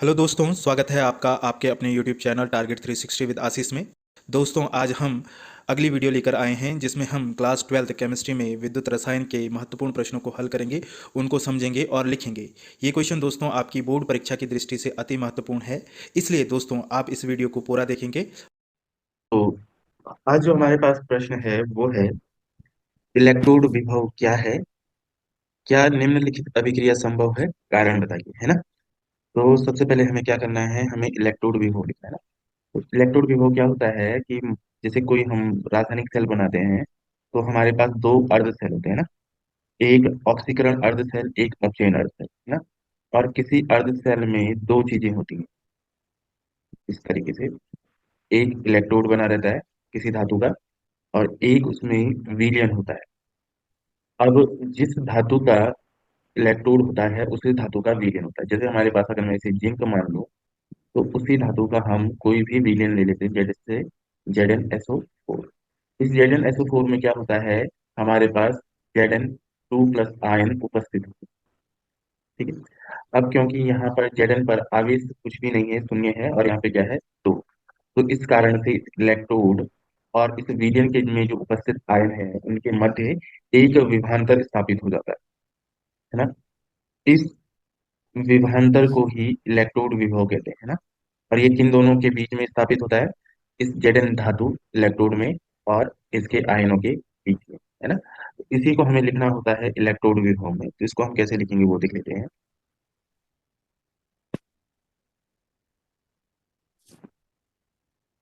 Hello दोस्तों, स्वागत है आपका आपके अपने यूट्यूब चैनल टारगेट 360 विद आशीष में। दोस्तों, आज हम अगली वीडियो लेकर आए हैं जिसमें हम क्लास 12th केमिस्ट्री में विद्युत रसायन के महत्वपूर्ण प्रश्नों को हल करेंगे, उनको समझेंगे और लिखेंगे। ये क्वेश्चन दोस्तों आपकी बोर्ड परीक्षा की दृष्टि से अति महत्वपूर्ण है, इसलिए दोस्तों आप इस वीडियो को पूरा देखेंगे। तो आज जो हमारे पास प्रश्न है वो है इलेक्ट्रोड विभव क्या है। क्या निम्नलिखित अभिक्रिया संभव है, कारण बताइए, है ना। तो सबसे पहले हमें क्या करना है, हमें इलेक्ट्रोड विभव लिखना है ना। तो इलेक्ट्रोड विभव क्या होता है कि जैसे कोई हम रासायनिक सेल बनाते हैं तो हमारे पास दो अर्ध सेल होते हैं ना। एक ऑक्सीकरण अर्ध सेल, एक अपचयन अर्ध सेल, है ना। और किसी अर्ध सेल में दो चीजें होती हैं इस तरीके से। एक इलेक्ट्रोड बना रहता है किसी धातु का, और एक उसमें विलयन होता है। अब जिस धातु का इलेक्ट्रोड होता है उसी धातु का विलयन होता है। जैसे हमारे पास अगर मैं इसे जिंक मान लूं तो उसी धातु का हम कोई भी विलयन ले लेते हैं, जैसे Zn SO4। इस Zn SO4 में क्या होता है, हमारे पास Zn2 प्लस आयन उपस्थित होते हैं। ठीक है। अब क्योंकि यहाँ पर Zn पर आवेश कुछ भी नहीं है, शून्य है, और यहाँ पे क्या है, दो। तो इस कारण से इलेक्ट्रोड और इस विलयन के में जो उपस्थित आयन है उनके मध्य एक विभवांतर स्थापित हो जाता है ना। इस विभवांतर को ही इलेक्ट्रोड विभव कहते हैं ना। और ये किन दोनों के बीच में स्थापित होता है, इस Zn धातु इलेक्ट्रोड में और इसके आयनों के बीच में, है ना। तो इसी को हमें लिखना होता है इलेक्ट्रोड विभव में। तो इसको हम कैसे लिखेंगे वो देख लेते हैं।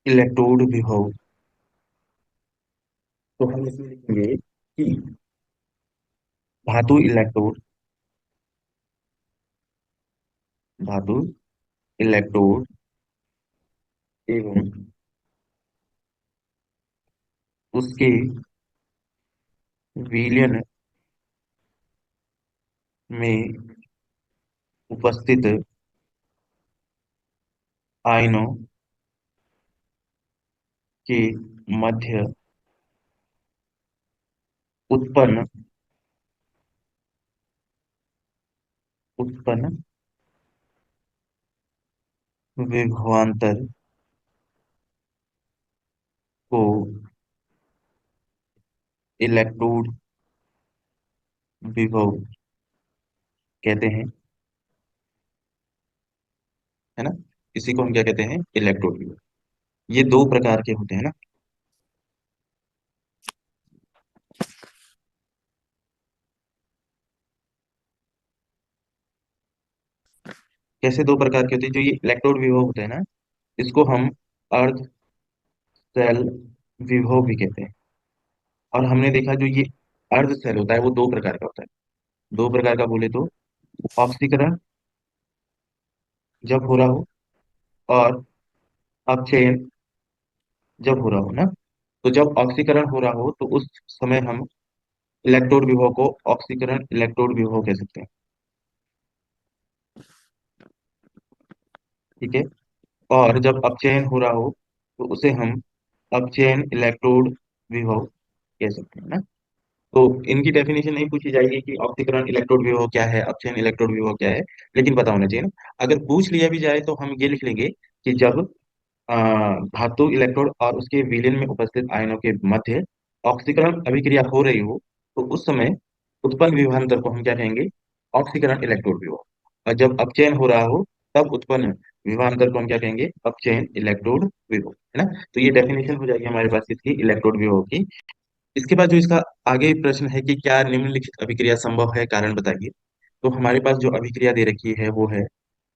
इलेक्ट्रोड विभव, तो हम इसमें लिखेंगे कि धातु इलेक्ट्रोड, धातु इलेक्ट्रोड एवं उसके विलयन में उपस्थित आयनों के मध्य उत्पन्न उत्पन्न विभवांतर को इलेक्ट्रोड विभव कहते हैं, है ना। इसी को हम क्या कहते हैं, इलेक्ट्रोड विभव। ये दो प्रकार के होते हैं ना। कैसे दो प्रकार के होते हैं, जो ये इलेक्ट्रोड विभव होते हैं ना, इसको हम अर्ध सेल विभव भी कहते हैं। और हमने देखा जो ये अर्ध सेल होता है वो दो प्रकार का होता है। दो प्रकार का बोले तो ऑक्सीकरण जब हो रहा हो, और अपचयन जब हो रहा हो ना। तो जब ऑक्सीकरण हो रहा हो तो उस समय हम इलेक्ट्रोड विभव को ऑक्सीकरण इलेक्ट्रोड विभव कह सकते हैं। ठीक है। और जब अपचयन हो रहा हो तो उसे हम अपचयन इलेक्ट्रोड विभव कह सकते हैं ना। तो इनकी डेफिनेशन नहीं पूछी जाएगी कि ऑक्सीकरण इलेक्ट्रोड विभव क्या है, अपचयन इलेक्ट्रोड विभव क्या है, लेकिन पता होना चाहिए ना। अगर पूछ लिया भी जाए तो हम ये लिख लेंगे कि जब अ, धातु इलेक्ट्रोड और उसके विलयन में उपस्थित आयनों के मध्य ऑक्सीकरण अभिक्रिया हो रही हो तो उस समय उत्पन्न विभवांतर को हम क्या कहेंगे, ऑक्सीकरण इलेक्ट्रोड विभव। और जब अपचयन हो रहा हो तब उत्पन्न विभवांतर को हम क्या कहेंगे, अपचयन इलेक्ट्रोड विभव, है ना। तो ये डेफिनेशन हो जाएगी हमारे पास इसकी इलेक्ट्रोड विभव की। इसके बाद जो इसका आगे प्रश्न है कि क्या निम्नलिखित अभिक्रिया संभव है, कारण बताइए। तो हमारे पास जो अभिक्रिया दे रखी है वो है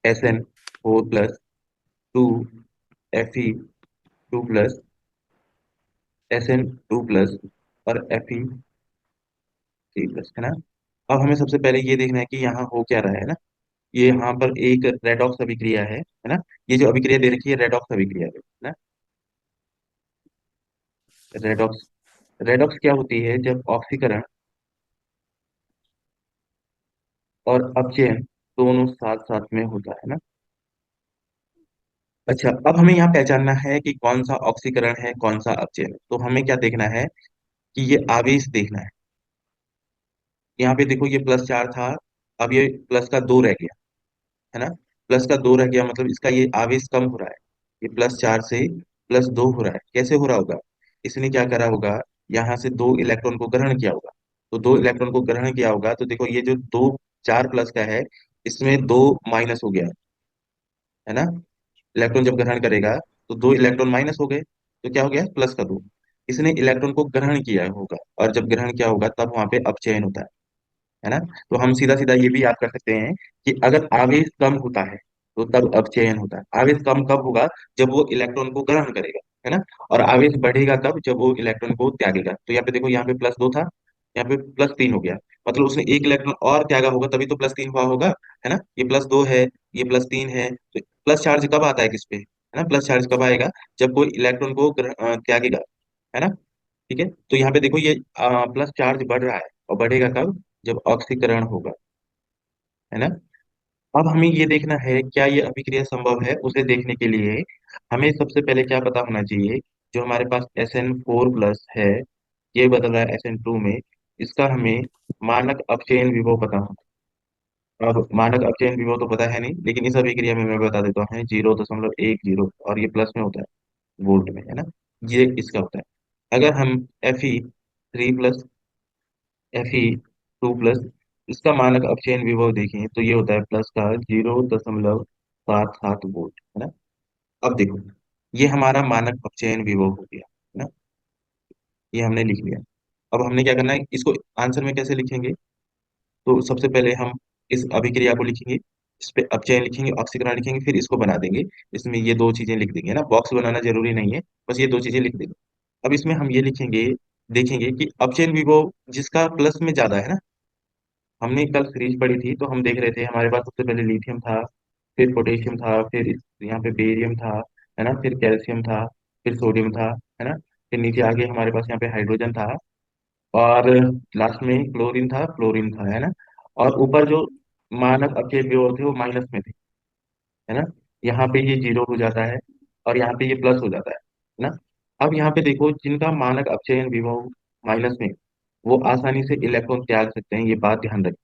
SN4+2 Fe2+ SN2+ और Fe3+, है ना। अब हमें सबसे पहले ये देखना है कि यहाँ हो क्या रहा है ना। ये यहाँ पर एक रेडॉक्स अभिक्रिया है ना। ये जो अभिक्रिया दे रखी है रेडॉक्स अभिक्रिया है ना। रेडॉक्स, रेडॉक्स क्या होती है, जब ऑक्सीकरण और अपचयन दोनों साथ साथ में होता है ना। अच्छा, अब हमें यहाँ पहचानना है कि कौन सा ऑक्सीकरण है कौन सा अपचयन है। तो हमें क्या देखना है कि ये आवेश देखना है। यहाँ पे देखो ये +4 था, अब ये प्लस का 2 रह गया, है ना। प्लस का दो रह गया, मतलब इसका ये आवेश कम हो रहा है। ये +4 से +2 हो रहा है। कैसे हो रहा होगा? इसने क्या करा होगा, यहाँ से दो इलेक्ट्रॉन को ग्रहण किया होगा। तो दो इलेक्ट्रॉन को ग्रहण किया होगा, तो देखो ये जो दो, 4 प्लस का है, इसमें दो माइनस हो गया, है ना। इलेक्ट्रॉन जब ग्रहण करेगा तो दो इलेक्ट्रॉन माइनस हो गए, तो क्या हो गया, +2। इसने इलेक्ट्रॉन को ग्रहण किया होगा, और जब ग्रहण किया होगा तब वहां पे अपचयन होता है ना। तो हम सीधा सीधा ये भी याद कर सकते हैं कि अगर आवेश कम होता है तो तब अपचयन होता है। आवेश कम कब होगा? जब वो इलेक्ट्रॉन को ग्रहण करेगा, है ना। और आवेश बढ़ेगा कब? जब वो इलेक्ट्रॉन को त्यागेगा। तो यहाँ पे देखो, यहाँ पे +2 था, यहाँ पे +3 हो गया। मतलब उसने एक इलेक्ट्रॉन और त्यागा होगा, तभी तो +3 हुआ होगा, है ना। ये +2 है, ये +3 है, तो प्लस चार्ज कब आता है किस पे, है ना। प्लस चार्ज कब आएगा? जब कोई इलेक्ट्रॉन को त्यागेगा, है ना। ठीक है, तो यहाँ पे देखो ये प्लस चार्ज बढ़ रहा है, और बढ़ेगा कब? जब ऑक्सीकरण होगा, है ना। अब हमें ये देखना है क्या ये अभिक्रिया संभव है। उसे देखने के लिए हमें सबसे पहले क्या पता होना चाहिए, जो हमारे पास SN4+ है, ये बदल रहा है SN2 में, इसका हमें मानक अपचयन विभव पता होना। अब मानक अपचयन विभव तो पता है नहीं, लेकिन इस अभिक्रिया में मैं बता देता हूँ, 0.10, और ये प्लस में होता है, वोल्ट में, है ना। ये इसका होता है। अगर हम Fe3+, Fe2+, इसका मानक अपचयन विभव देखें तो ये होता है प्लस का 0.77 वोल्ट, है ना। अब देखो, ये हमारा मानक अपचयन विभव हो गया, है ना। ये हमने लिख लिया। अब हमने क्या करना है, इसको आंसर में कैसे लिखेंगे? तो सबसे पहले हम इस अभिक्रिया को लिखेंगे, इस पे अपचयन लिखेंगे, ऑक्सीकरण लिखेंगे, फिर इसको बना देंगे। इसमें ये दो चीजें लिख देंगे ना, बॉक्स बनाना जरूरी नहीं है, बस ये दो चीजें लिख देंगे। अब इसमें हम ये लिखेंगे, देखेंगे कि अपचयन विभव जिसका प्लस में ज्यादा है ना। हमने कल सीरीज पढ़ी थी, तो हम देख रहे थे हमारे पास सबसे पहले लिथियम था, फिर पोटेशियम था, फिर यहाँ पे बेरियम था, है ना, फिर कैल्शियम था, फिर सोडियम था, है ना। फिर नीचे आगे हमारे पास यहाँ पे हाइड्रोजन था, और लास्ट में क्लोरीन था, फ्लोरीन था, है ना। और ऊपर जो मानक अपचयन विभव थे वो माइनस में थे, है ना। यहाँ पे ये 0 हो जाता है, और यहाँ पे ये प्लस हो जाता है ना। अब यहाँ पे देखो, जिनका मानक अपचयन विभव माइनस में, वो आसानी से इलेक्ट्रॉन त्याग सकते हैं, ये बात ध्यान रखें।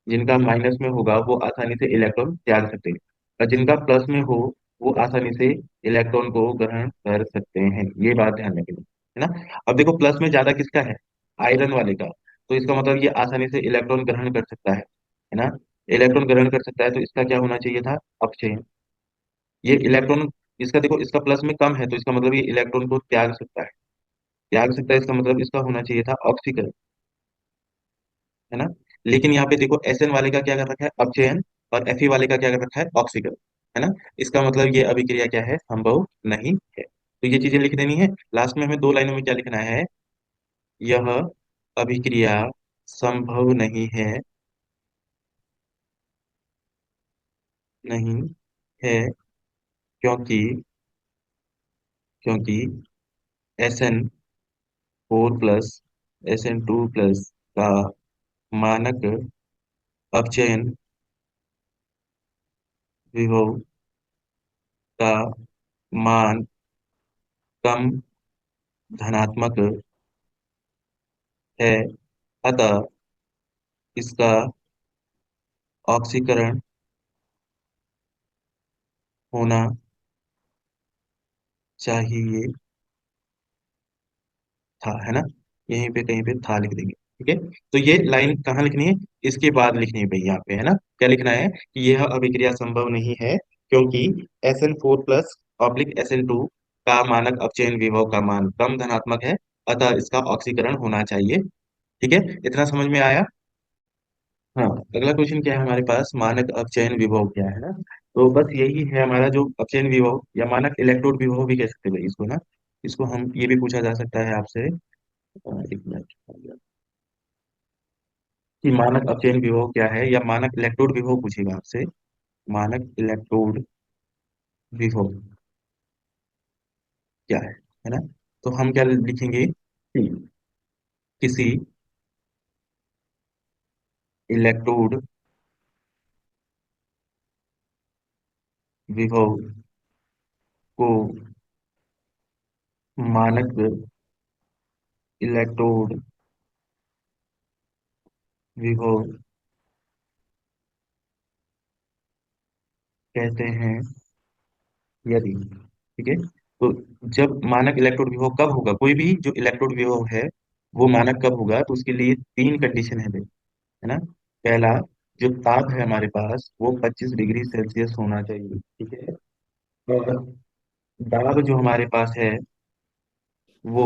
जिनका माइनस में होगा वो आसानी से इलेक्ट्रॉन त्याग सकते हैं, और जिनका प्लस में हो वो आसानी से इलेक्ट्रॉन को ग्रहण कर सकते हैं। ये बात ध्यान रखें, है ना। अब देखो, प्लस में ज्यादा किसका है? आयरन वाले का। तो इसका मतलब ये आसानी से इलेक्ट्रॉन ग्रहण कर सकता है ना। इलेक्ट्रॉन ग्रहण कर सकता है, तो इसका क्या होना चाहिए था? अपचयन। ये इलेक्ट्रॉन, इसका देखो, इसका प्लस में कम है, तो इसका मतलब ये इलेक्ट्रॉन को त्याग सकता है। त्याग सकता है, इसका मतलब इसका होना चाहिए था ऑक्सीकरण, है ना। लेकिन यहाँ पे देखो, SN वाले का क्या कर रखा है? अपचयन। और Fe वाले का क्या कर रखा है? ऑक्सीकरण, है ना। इसका मतलब ये अभिक्रिया क्या है? संभव नहीं है। तो ये चीजें लिख देनी है। लास्ट में हमें दो लाइनों में क्या लिखना है? यह अभिक्रिया संभव नहीं है, नहीं है, क्योंकि क्योंकि SN4+ SN2+ का मानक अपचयन विभव का मान कम धनात्मक है, अतः इसका ऑक्सीकरण होना चाहिए था, है ना। यहीं पे कहीं पे था लिख देंगे, ठीक है। तो ये लाइन कहाँ लिखनी है? इसके बाद लिखनी है भाई, यहाँ पे, है ना। क्या लिखना है कि यह अभिक्रिया संभव नहीं है, क्योंकि SN4+/SN2 का मानक अपचयन विभव का मान कम धनात्मक है, अतः इसका ऑक्सीकरण होना चाहिए। ठीक है, इतना समझ में आया। हाँ, अगला क्वेश्चन क्या है हमारे पास? मानक अपचयन विभव क्या है ना। तो बस यही है हमारा जो अपचयन विभव, या मानक इलेक्ट्रोड विभव भी कह सकते हैं भाई इसको ना। इसको हम ये भी पूछा जा सकता है आपसे, एक मिनट, कि मानक अपचयन विभव क्या है, या मानक इलेक्ट्रोड विभव पूछेगा आपसे। मानक इलेक्ट्रोड विभव क्या है ना। तो हम क्या लिखेंगे कि किसी इलेक्ट्रोड विभव को मानक इलेक्ट्रोड विभव कहते हैं यदि, ठीक है। तो जब मानक इलेक्ट्रोड विभव कब होगा, कोई भी जो इलेक्ट्रोड विभव है वो मानक कब होगा, तो उसके लिए तीन कंडीशन है भाई, है ना। पहला, जो ताप है हमारे पास वो 25 डिग्री सेल्सियस होना चाहिए, ठीक है। और दाब जो हमारे पास है वो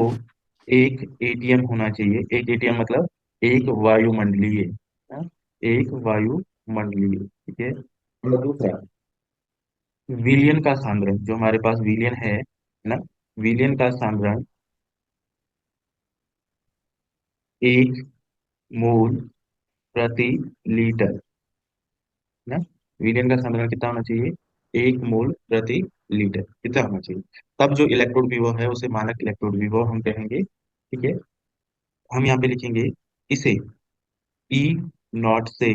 एक एटीएम होना चाहिए। एक एटीएम मतलब एक वायुमंडलीय, हाँ, एक वायुमंडलीय, ठीक है। और दूसरा, विलियन का सांद्रण, जो हमारे पास विलियन है ना, विलियन का सांद्रण 1 मोल प्रति लीटर, ना। विलियन का सांद्रण कितना होना चाहिए, 1 मोल प्रति लीटर, कितना होना चाहिए। तब जो इलेक्ट्रोड विभव है उसे मानक इलेक्ट्रोड विभव हम कहेंगे, ठीक है। हम यहाँ पे लिखेंगे, इसे ई नॉट से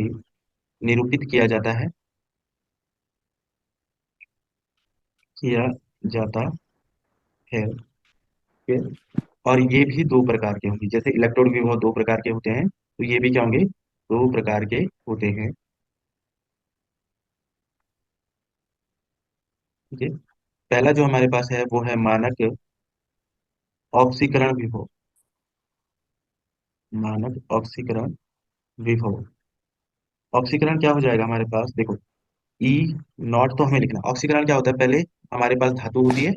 निरूपित किया जाता है, ठीक है? और ये भी दो प्रकार के होंगे, जैसे इलेक्ट्रोड विभव दो प्रकार के होते हैं, तो ये भी क्या होंगे, दो प्रकार के होते हैं, ठीक है। पहला जो हमारे पास है वो है मानक ऑक्सीकरण विभव, मानक ऑक्सीकरण विभव। ऑक्सीकरण क्या हो जाएगा हमारे पास, देखो, ई नॉट तो हमें लिखना, ऑक्सीकरण क्या होता है, पहले हमारे पास धातु होती है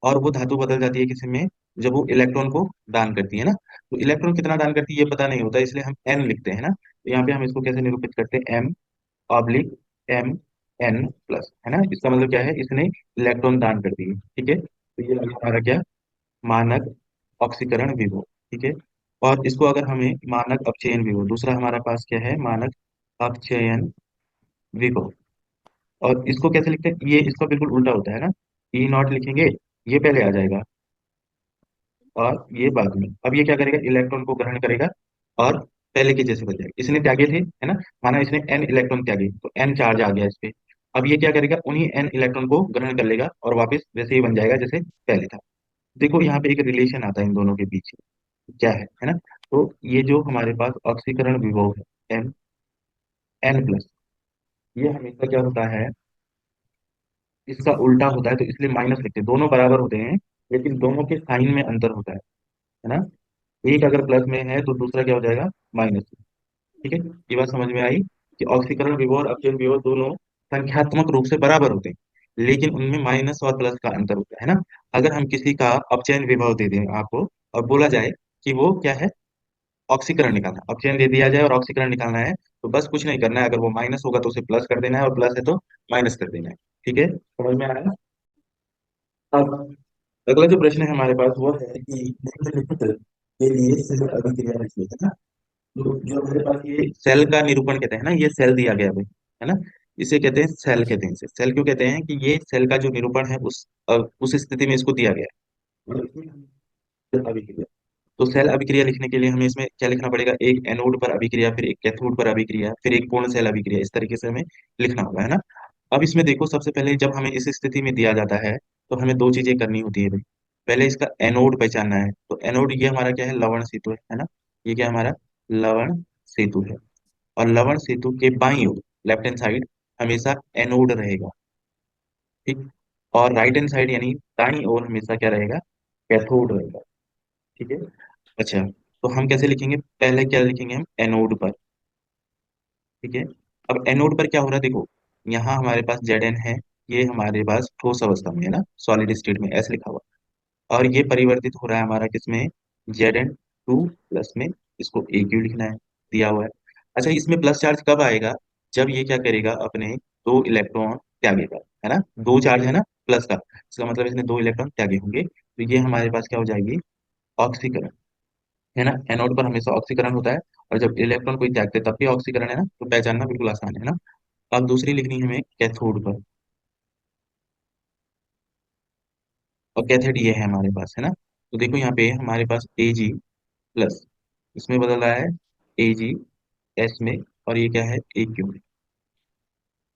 और वो धातु बदल जाती है किसी में, जब वो इलेक्ट्रॉन को दान करती है ना। तो इलेक्ट्रॉन कितना दान करती है ये पता नहीं होता, इसलिए हम एन लिखते हैं ना। तो यहाँ पे हम इसको कैसे निरूपित करते हैं, M oblique M N plus, है ना। इसका मतलब क्या है, इसने इलेक्ट्रॉन दान कर दी है, ठीक है। तो ये हमारा क्या, मानक ऑक्सीकरण विभव, ठीक है। और इसको अगर हमें मानक अपचयन विभव, दूसरा हमारा पास क्या है, मानक अपचयन विभव। और इसको कैसे लिखते हैं, ये इसका बिल्कुल उल्टा होता है ना, ई नॉट लिखेंगे, ये पहले आ जाएगा और ये बाद में। अब ये क्या करेगा, इलेक्ट्रॉन को ग्रहण करेगा और पहले के जैसे बन जाएगा, इसने त्यागे थे, है ना। माना इसने एन इलेक्ट्रॉन त्यागे तो एन चार्ज आ गया इस पे। अब ये क्या करेगा, उन्हीं एन इलेक्ट्रॉन को ग्रहण कर लेगा और वापस वैसे ही बन जाएगा जैसे पहले था। देखो यहाँ पे एक रिलेशन आता है इन दोनों के बीच, क्या है ना। तो ये जो हमारे पास ऑक्सीकरण विभव है, एम एन प्लस, ये हमेशा क्या होता है, इसका उल्टा होता है, तो इसलिए माइनस लिखते हैं। दोनों बराबर होते हैं लेकिन दोनों के साइन में अंतर होता है ना। एक अगर प्लस में है तो दूसरा क्या हो जाएगा, माइनस। ठीक है, ये बात समझ में आई कि ऑक्सीकरण विभव और अपचयन विभव दोनों संख्यात्मक रूप से बराबर होते हैं लेकिन उनमें माइनस और प्लस का अंतर होता है ना। अगर हम किसी का अपचयन विभव दे दें आपको और बोला जाए कि वो क्या है, ऑक्सीकरण निकालना, अपचयन दे दिया जाए और ऑक्सीकरण निकालना है, तो बस कुछ नहीं करना है, अगर वो माइनस होगा तो उसे प्लस कर देना है और प्लस है तो माइनस कर देना है। ठीक है, समझ में आया। अब अगला जो प्रश्न है हमारे पास वो है कि निम्नलिखित के लिए सेल अभिक्रिया लिखिए, है ना। तो जो हमारे पास ये सेल का निरूपण कहते हैं ना, ये सेल दिया गया है ना, इसे कहते हैं सेल, कहते हैं इसे सेल क्यों कहते हैं, कि ये सेल का जो निरूपण है उस स्थिति में इसको दिया गया है और इसमें हम सेल अभिक्रिया। तो सेल अभिक्रिया लिखने के लिए हमें इसमें क्या लिखना पड़ेगा, एक एनोड पर अभिक्रिया, फिर एक कैथोड पर अभिक्रिया, फिर एक पूर्ण सेल अभिक्रिया, इस तरीके से हमें लिखना होगा, है ना। अब इसमें देखो, सबसे पहले जब हमें इस स्थिति में दिया जाता है तो हमें दो चीजें करनी होती है भाई। पहले इसका एनोड पहचानना है, तो एनोड ये हमारा क्या है, लवण सेतु है ना। ये क्या है हमारा, लवण सेतु है। और लवण सेतु के बाईं ओर, लेफ्ट हैंड साइड, हमेशा एनोड रहेगा, ठीक। और राइट हैंड साइड यानी दाईं ओर हमेशा क्या रहेगा, कैथोड रहेगा, ठीक है। अच्छा, तो हम कैसे लिखेंगे, पहले क्या लिखेंगे हम, एनोड पर, ठीक है। अब एनोड पर क्या हो रहा है, देखो, यहाँ हमारे पास जेड एन है, ये हमारे पास ठोस अवस्था में है ना, सॉलिड स्टेट में ऐसे लिखा हुआ, और ये परिवर्तित हो रहा है हमारा किसमें, Zn2 प्लस में, इसको ए क्यू लिखना है, दिया हुआ है। अच्छा, इसमें प्लस चार्ज कब आएगा, जब ये क्या करेगा, अपने दो इलेक्ट्रॉन त्यागेगा, है ना। दो चार्ज है ना प्लस का, इसका मतलब इसने दो इलेक्ट्रॉन त्यागे होंगे, तो ये हमारे पास क्या हो जाएगी, ऑक्सीकरण, है ना। एनोड पर हमेशा ऑक्सीकरण होता है और जब इलेक्ट्रॉन कोई त्यागते हैं तब भी ऑक्सीकरण, है ना, तो पहचानना बिल्कुल आसान है ना। अब दूसरी लिखनी है हमें कैथोड पर, और कैथोड ये है हमारे पास, है ना। तो देखो यहाँ पे हमारे पास Ag प्लस, इसमें बदल रहा है Ag एस में, और ये क्या है, ए क्यू में।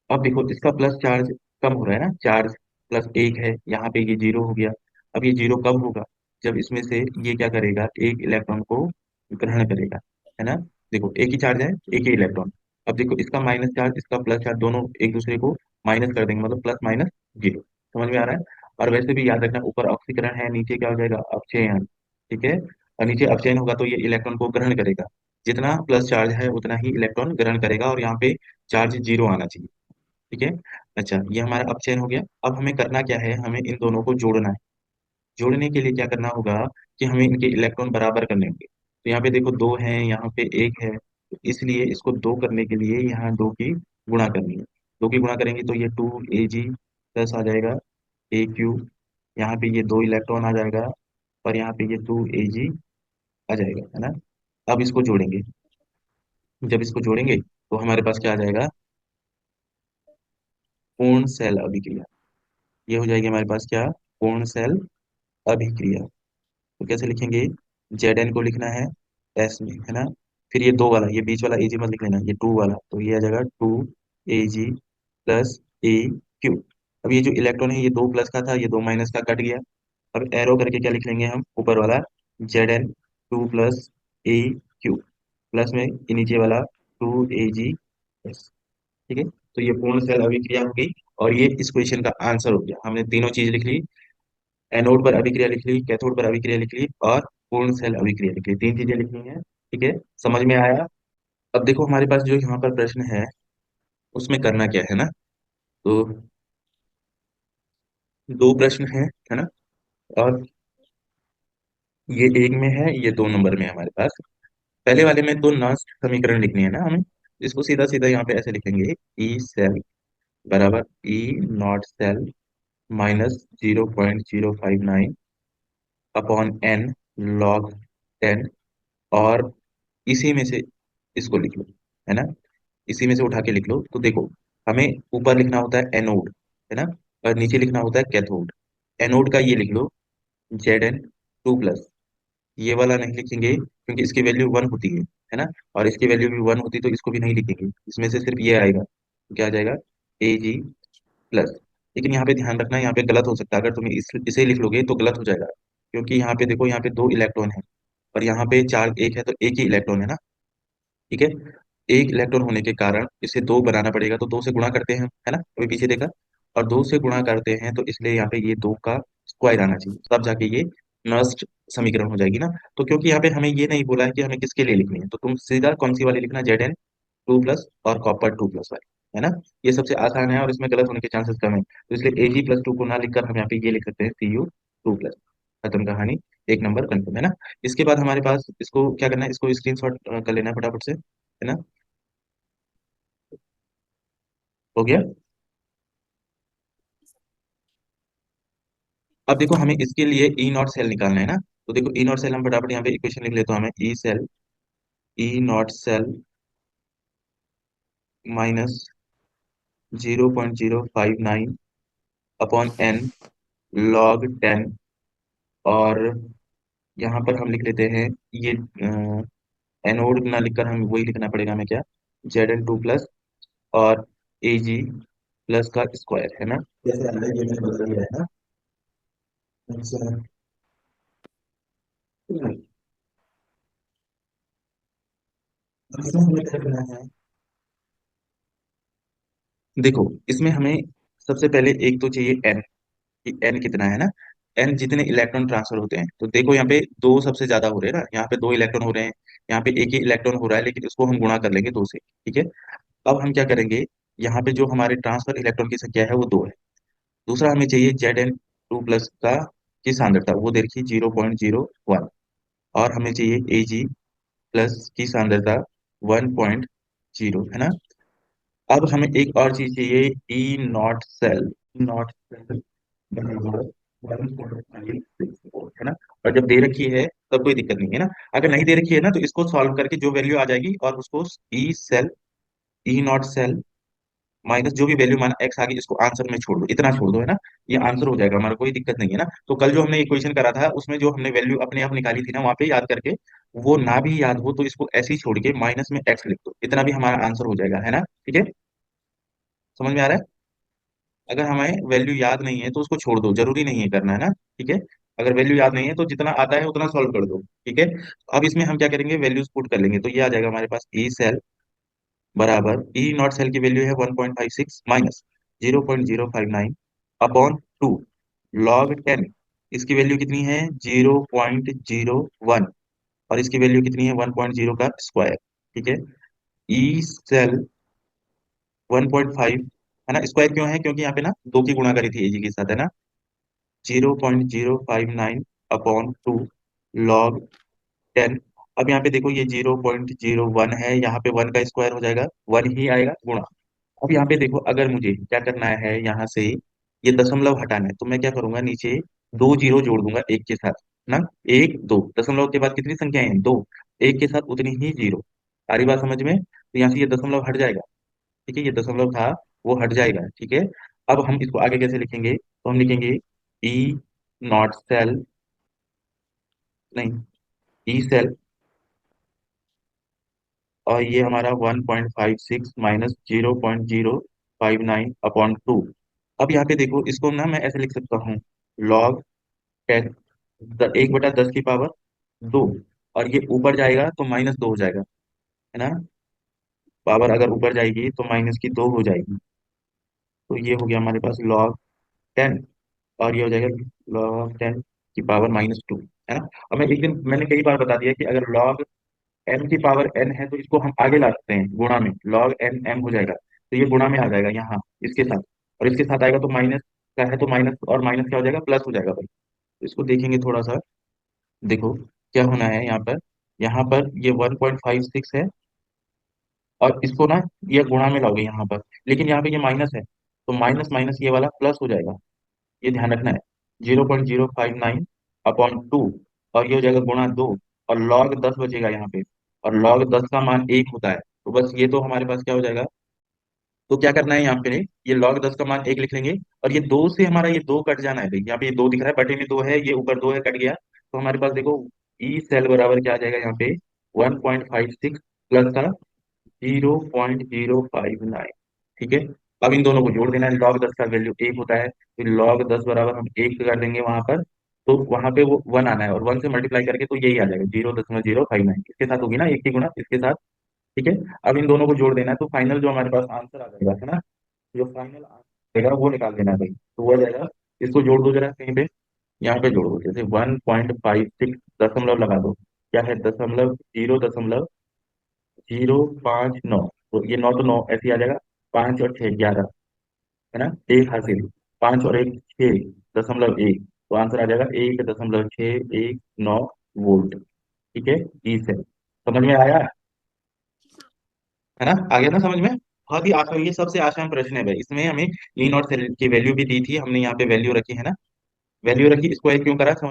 अब देखो इसका प्लस चार्ज कम हो रहा है ना, चार्ज प्लस एक है, यहाँ पे ये जीरो हो गया। अब ये जीरो कब होगा, जब इसमें से ये क्या करेगा, एक इलेक्ट्रॉन को ग्रहण करेगा, है ना। देखो एक ही चार्ज है, एक ही इलेक्ट्रॉन। अब देखो इसका माइनस चार्ज, इसका प्लस चार्ज, दोनों एक दूसरे को माइनस कर देंगे, मतलब प्लस माइनस जीरो। समझ में आ रहा है? और वैसे भी याद रखना, ऊपर ऑक्सीकरण है, नीचे क्या हो जाएगा, अपचयन। ठीक है, और नीचे अपचयन होगा तो ये इलेक्ट्रॉन को ग्रहण करेगा। जितना प्लस चार्ज है उतना ही इलेक्ट्रॉन ग्रहण करेगा, और यहाँ पे चार्ज जीरो आना चाहिए। ठीक है। अच्छा, ये हमारा अपचयन हो गया। अब हमें करना क्या है, हमें इन दोनों को जोड़ना है। जोड़ने के लिए क्या करना होगा कि हमें इनके इलेक्ट्रॉन बराबर करने होंगे। तो यहाँ पे देखो दो हैं, यहाँ पे एक है, तो इसलिए इसको दो करने के लिए यहाँ दो की गुणा करनी है। दो की गुणा करेंगे तो ये 2 Ag प्लस आ जाएगा AQ। यहाँ पे ये दो इलेक्ट्रॉन आ जाएगा, और यहाँ पे ये 2 Ag आ जाएगा, है ना। अब इसको जोड़ेंगे। जब इसको जोड़ेंगे तो हमारे पास क्या आ जाएगा, पूर्ण सेल अभिक्रिया। ये हो जाएगी हमारे पास क्या, पूर्ण सेल अभिक्रिया। तो कैसे लिखेंगे, Zn को लिखना है एस में, है ना। फिर ये दो वाला, ये बीच वाला Ag मत लिख लेना, ये टू वाला, तो ये आ जाएगा 2 Ag प्लस AQ। अब ये जो इलेक्ट्रॉन है ये दो प्लस का था, ये दो माइनस का कट गया। अब एरो करके क्या लिख लेंगे हम, ऊपर वाला Zn 2 प्लस AQ, प्लस में ये नीचे वाला 2 Ag प्लस। ठीक है, तो ये पूर्ण सेल अभिक्रिया हो गई, और ये इस क्वेश्चन का आंसर हो गया। हमने तीनों चीज लिख ली, एनोड पर अभिक्रिया लिख ली, कैथोड पर अभिक्रिया लिख ली, और पूर्ण सेल अभिक्रिया लिख ली। तीन चीजें लिखनी है। ठीक है, समझ में आया? अब देखो हमारे पास जो यहाँ पर प्रश्न है उसमें करना क्या है ना, तो दो प्रश्न है ना। और ये एक में है, ये 2 नंबर में है हमारे पास। पहले वाले में तो नष्ट समीकरण लिखनी है ना हमें। इसको सीधा सीधा यहाँ पे ऐसे लिखेंगे, ई सेल बराबर E not cell minus 0.059 upon n log 10। और इसी में से इसको लिख लो, है ना। इसी में से उठा के लिख लो। तो देखो, हमें ऊपर लिखना होता है एनोड, है ना, और नीचे लिखना होता है कैथोड। एनोड का ये लिख लो Zn 2 प्लस। ये वाला नहीं लिखेंगे क्योंकि इसकी वैल्यू वन होती है ना। और इसकी वैल्यू भी वन होती तो इसको भी नहीं लिखेंगे, इसमें से सिर्फ ये आएगा, तो क्या आ जाएगा, Ag प्लस। लेकिन यहाँ पे ध्यान रखना, यहाँ पे गलत हो सकता है, अगर तुम इसे लिख लोगे तो गलत हो जाएगा। क्योंकि यहाँ पे देखो, यहाँ पे दो इलेक्ट्रॉन है, और यहाँ पे चार्ज एक है, तो एक ही इलेक्ट्रॉन है ना। ठीक है, एक इलेक्ट्रॉन होने के कारण इसे दो बनाना पड़ेगा, तो दो से गुणा करते हैं, है ना, अभी पीछे देखा। और दो से गुणा करते हैं तो इसलिए यहाँ पे ये दो का स्क्वायर आना चाहिए, तब जाके ये नष्ट समीकरण हो जाएगी ना। तो क्योंकि यहाँ पे हमें ये नहीं बोला है कि हमें किसके लिए लिखनी है, तो तुम सीधा कौन सी वाली लिखना, Zn 2 प्लस और कॉपर 2 प्लस वाली, है ना। ये सबसे आसान है और इसमें गलत होने के चांसेस कम है, तो इसलिए Ag+2 को ना लिखकर हम यहाँ पे ये लिख सकते हैं Cu 2 प्लस। खत्म कहानी, एक नंबर कंफर्म, है ना। इसके बाद हमारे पास इसको क्या करना है, इसको स्क्रीनशॉट कर लेना है फटाफट से, है ना। हो गया। अब देखो हमें इसके लिए ई नॉट सेल निकालना है ना। तो देखो ई नॉट सेल हम फटाफट यहाँ पे इक्वेशन लिख लेते हैं, हमें E not cell minus 0.059 upon n log 10। और यहाँ पर हम लिख लेते हैं ये एनोड ना लिखकर हम वही लिखना पड़ेगा हमें, क्या, Zn 2 प्लस और Ag प्लस का स्क्वायर, है ना। जैसे अंदर ये मैंने बदल दिया है ना। अच्छा, अब इसमें हमें क्या करना है, देखो इसमें हमें सबसे पहले एक तो चाहिए एन, कि एन कितना है ना। एन जितने इलेक्ट्रॉन ट्रांसफर होते हैं, तो देखो यहाँ पे दो सबसे ज्यादा हो रहे हैं ना, यहाँ पे दो इलेक्ट्रॉन हो रहे हैं, यहाँ पे एक ही इलेक्ट्रॉन हो रहा है, लेकिन इसको हम गुणा कर लेंगे दो से। ठीक है, अब हम क्या करेंगे, यहाँ पे जो हमारे ट्रांसफर इलेक्ट्रॉन की संख्या है वो दो है। दूसरा हमें चाहिए Zn 2 प्लस का की सांद्रता, वो देखिए 0.01। और हमें चाहिए Ag प्लस की सांद्रता 1.0, है ना। अब हमें एक और चीज चाहिए, ई नॉट सेल बराबर 1.564, है ना। और जब दे रखी है तब कोई दिक्कत नहीं है ना। अगर नहीं दे रखी है ना, तो इसको सॉल्व करके जो वैल्यू आ जाएगी और उसको ई नॉट सेल माइनस जो भी वैल्यू माना एक्स आ गई, इसको आंसर में छोड़ दो, इतना छोड़ दो, है ना। ये आंसर हो जाएगा हमारा, कोई दिक्कत नहीं है ना। तो कल जो हमने इक्वेशन करा था उसमें जो हमने वैल्यू अपने आप निकाली थी ना, वहां पे याद करके, वो ना भी याद हो तो इसको ऐसे ही छोड़ के माइनस में एक्स लिख दो, इतना भी हमारा आंसर हो जाएगा, है ना। ठीक है, समझ में आ रहा है? अगर हमें वैल्यू याद नहीं है तो उसको छोड़ दो, जरूरी नहीं है करना, है ना। ठीक है, अगर वैल्यू याद नहीं है तो जितना आता है उतना सॉल्व कर दो। ठीक है, अब इसमें हम क्या करेंगे, वैल्यूज पुट कर लेंगे, तो ये आ जाएगा हमारे पास ई सेल बराबर, ई नॉट सेल की वैल्यू है 1.56 माइनस 0.059 अपॉन 2 लॉग 10। इसकी वैल्यू कितनी है? 0.01। और इसकी वैल्यू कितनी है? 1.0 का स्क्वायर। ठीक है। ई सेल 1.5 है ना। स्क्वायर क्यों है? क्योंकि यहाँ पे ना दो की गुणा करी थी एजी के साथ, है ना। 0.059 अपॉन 2 लॉग 10। अब यहाँ पे देखो ये 0.01 है, यहाँ पे 1 का स्क्वायर हो जाएगा, 1 ही आएगा गुणा। अब यहाँ पे देखो, अगर मुझे क्या करना है, यहाँ से ये दशमलव हटाना है, तो मैं क्या करूंगा, नीचे दो जीरो जोड़ दूंगा एक के साथ ना। एक दो दशमलव के बाद कितनी संख्याएं हैं? दो। एक के साथ उतनी ही जीरो। सारी बात समझ में? तो यहाँ से ये दशमलव हट जाएगा। ठीक है, ये दशमलव था वो हट जाएगा। ठीक है। अब हम इसको आगे कैसे लिखेंगे? तो हम लिखेंगे ई नॉट सेल, नहीं, ई सेल, और ये हमारा 1.56 माइनस 0.059 अपॉन 2। अब यहाँ पे देखो, इसको ना मैं ऐसे लिख सकता हूँ, लॉग 10, 1/10 की पावर 2। और ये ऊपर जाएगा तो -2 हो जाएगा, है ना। पावर अगर ऊपर जाएगी तो माइनस की 2 हो जाएगी। तो ये हो गया हमारे पास लॉग 10। और ये हो जाएगा लॉग 10 की पावर -2, है ना। और मैं एक दिन मैंने कई बार बता दिया कि अगर लॉग एम की पावर एन है तो इसको हम आगे ला सकते हैं गुणा में, लॉग एन एम हो जाएगा, तो ये गुणा में आ जाएगा यहाँ इसके साथ। और इसके साथ आएगा तो माइनस का है, तो माइनस और माइनस क्या हो जाएगा? प्लस हो जाएगा भाई। तो इसको देखेंगे थोड़ा सा, देखो क्या होना है यहाँ पर। यहाँ पर ये 1.56 है, और इसको ना ये गुणा में लाओगे यहाँ पर, लेकिन यहाँ पे ये माइनस है, तो माइनस माइनस ये वाला प्लस हो जाएगा। ये ध्यान रखना है। 0.059 अपॉन 2, और ये हो जाएगा गुणा 2, और लॉग 10 बचेगा यहाँ पे। और लॉग 10 का मान 1 होता है, तो बस ये तो हमारे पास क्या हो जाएगा। तो क्या करना है यहाँ पे, ये लॉग 10 का मान 1 लिख लेंगे, और ये दो से हमारा ये दो कट जाना है भाई। यहाँ पे ये दो दिख रहा है, बटे में दो है, ये ऊपर दो है, कट गया। तो हमारे पास देखो ई सेल बराबर क्या आ जाएगा यहाँ पे, 1.56 प्लस का 0.059। ठीक है। अब इन दोनों को जोड़ देना है, लॉग 10 का वैल्यू 1 होता है, तो लॉग 10 बराबर हम 1 कर देंगे वहां पर। तो वहां पे वो 1 आना है, और 1 से मल्टीप्लाई करके तो यही आ जाएगा 0.059, इसके साथ होगी ना एक की गुणा इसके साथ। ठीक है। अब इन दोनों को जोड़ देना है, तो फाइनल जो हमारे पास आंसर आ जाएगा, है ना, जो फाइनल आंसर आएगा वो निकाल देना है भाई। तो वो आ जाएगा, इसको जोड़ दो जरा कहीं पे, यहाँ पे जोड़ दो, जैसे 1.56 दशमलव लगा दो, क्या है, दशमलव 0.059। तो ये 9 तो 9 ऐसे ही आ जाएगा, 5 और 6 11, है ना, एक हासिल, 5 और 1 6, दशमलव 1। तो आंसर आ जाएगा 1.619 वोल्ट। ठीक है। ई से समझ में आया, है ना, आ गया ना समझ में। बहुत ही आसान, ये सबसे आसान प्रश्न है भाई। इसमें हमें ई नॉट सेल की वैल्यू भी दी थी हमने, यहाँ पे वैल्यू रखी है ना, वैल्यू रखी, स्क्वायर क्यों करा?